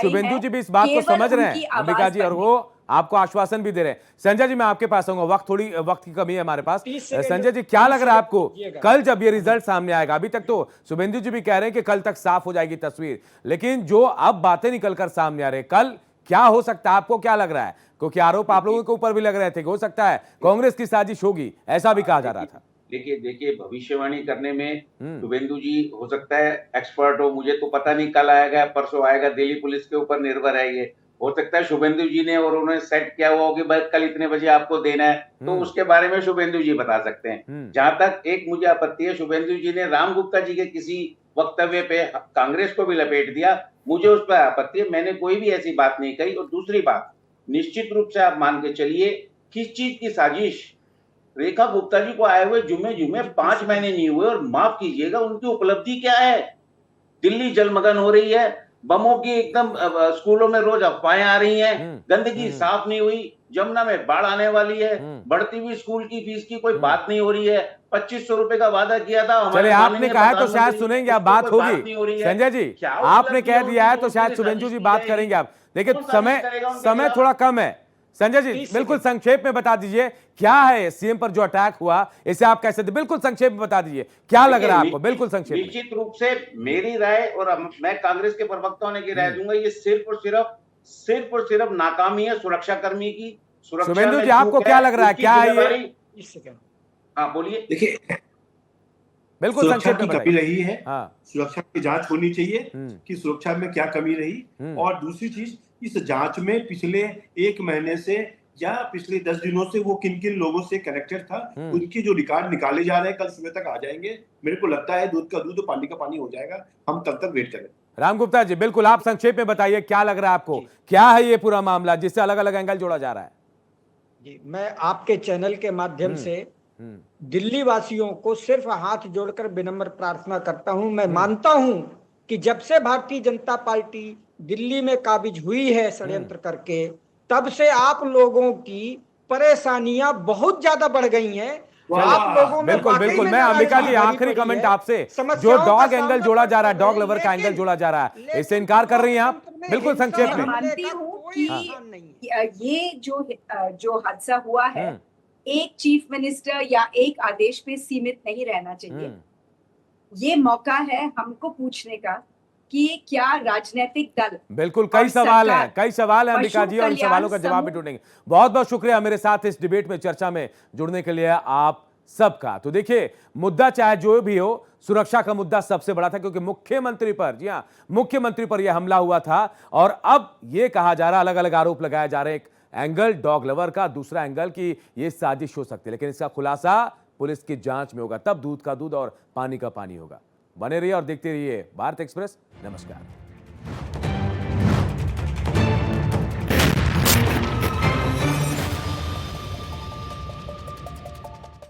शुभेंदु जी भी इस बात को समझ रहे हैं अंबिका जी, और वो आपको आश्वासन भी दे रहे हैं। संजय जी मैं आपके पास आऊंगा, वक्त की कमी है हमारे पास। 30 सेकंड संजय जी क्या लग रहा है आपको दीजिएगा। कल जब ये रिजल्ट सामने आएगा, अभी तक तो शुभेंदु जी भी कह रहे हैं कि कल तक साफ हो जाएगी तस्वीर, लेकिन जो अब बातें निकलकर सामने आ रही है, कल क्या हो सकता है, आपको क्या लग रहा है? क्योंकि आरोप आप लोगों के ऊपर भी लग रहे थे कि हो सकता है कांग्रेस की साजिश होगी, ऐसा भी कहा जा रहा था। देखिए भविष्यवाणी करने में शुभेंदु जी हो सकता है एक्सपर्ट हो, मुझे तो पता नहीं कल आएगा परसों आएगा, दिल्ली पुलिस के ऊपर निर्भर है ये। हो सकता है शुभेंदु जी ने और उन्होंने सेट किया हुआ हो कि भाई कल इतने बजे आपको देना है, तो उसके बारे में शुभेंदु जी बता सकते हैं। जहां तक एक मुझे आपत्ति है, शुभेंदु जी ने राम गुप्ता जी के किसी वक्तव्य पे कांग्रेस को भी लपेट दिया, मुझे उस पर आपत्ति है। मैंने कोई भी ऐसी बात नहीं कही। और दूसरी बात, निश्चित रूप से आप मान के चलिए किस चीज की साजिश, रेखा गुप्ता जी को आए हुए जुम्मे 5 महीने नहीं हुए, और माफ कीजिएगा उनकी उपलब्धि क्या है? दिल्ली जलमग्न हो रही है, बमों की एकदम स्कूलों में रोज अफवाहें आ रही हैं, गंदगी साफ नहीं हुई, जमुना में बाढ़ आने वाली है, बढ़ती हुई स्कूल की फीस की कोई बात नहीं हो रही है, 2500 रुपए का वादा किया था चलिए आपने कहा है तो शायद सुनेंगे, आप बात होगी। संजय जी आपने कह दिया है तो शायद शुभेंदु जी बात करेंगे। आप देखिए समय थोड़ा कम है। संजय जी बिल्कुल संक्षेप में बता दीजिए क्या है सीएम पर जो अटैक हुआ, इसे आप कैसे, बिल्कुल संक्षेप में बता दीजिए क्या लग रहा है आपको, बिल्कुल संक्षेप में। निश्चित रूप से मेरी राय, और मैं कांग्रेस के प्रवक्ता होने की राय दूंगा, ये सिर्फ और सिर्फ नाकामी है सुरक्षाकर्मी की। शुभेंदु जी आपको क्या लग रहा है, क्या है ये? हाँ बोलिए। देखिए बिल्कुल सुरक्षा संक्षेप की में कमी रही है, हाँ। सुरक्षा की जांच होनी चाहिए कि सुरक्षा में क्या कमी रही। और दूसरी चीज, इस जांच में पिछले 1 महीने से या पिछले 10 दिनों से वो किन किन लोगों से कनेक्टेड था, उनके जो रिकॉर्ड निकाले जा रहे हैं कल सुबह तक आ जाएंगे। मेरे को लगता है दूध का दूध पानी का पानी हो जाएगा, हम तब तक वेट करें। राम गुप्ता जी बिल्कुल आप संक्षेप में बताइए क्या लग रहा है आपको, क्या है ये पूरा मामला जिससे अलग अलग एंगल जोड़ा जा रहा है? जी मैं आपके चैनल के माध्यम से दिल्ली वासियों को सिर्फ हाथ जोड़कर विनम्र प्रार्थना करता हूं। मैं मानता हूं कि जब से भारतीय जनता पार्टी दिल्ली में काबिज हुई है षड्यंत्र करके, तब से आप लोगों की परेशानियां बहुत ज्यादा बढ़ गई हैं। आप लोगों में बिल्कुल मैं अंबिका जी आखिरी कमेंट आपसे, जो डॉग एंगल जोड़ा जा रहा है, डॉग लवर का एंगल जोड़ा जा रहा है, इससे इनकार कर रही हैं आप? बिल्कुल संक्षेप में। मानती हूँ कि ये जो हादसा हुआ है एक चीफ मिनिस्टर या एक आदेश पे सीमित नहीं रहना चाहिए। ये मौका है हमको पूछने का कि क्या राजनीतिक दल, बिल्कुल कई सवाल हैं अंबिका जी, और इन सवालों का जवाब भी ढूंढेंगे। बहुत बहुत शुक्रिया मेरे साथ इस डिबेट में, चर्चा में जुड़ने के लिए आप सबका। तो देखिए मुद्दा चाहे जो भी हो, सुरक्षा का मुद्दा सबसे बड़ा था, क्योंकि मुख्यमंत्री पर, जी हां मुख्यमंत्री पर यह हमला हुआ था। और अब यह कहा जा रहा, अलग अलग आरोप लगाए जा रहे, एक एंगल डॉग लवर का, दूसरा एंगल की यह साजिश हो सकती है, लेकिन इसका खुलासा पुलिस की जांच में होगा, तब दूध का दूध और पानी का पानी होगा। बने रहिए और देखते रहिए भारत एक्सप्रेस। नमस्कार।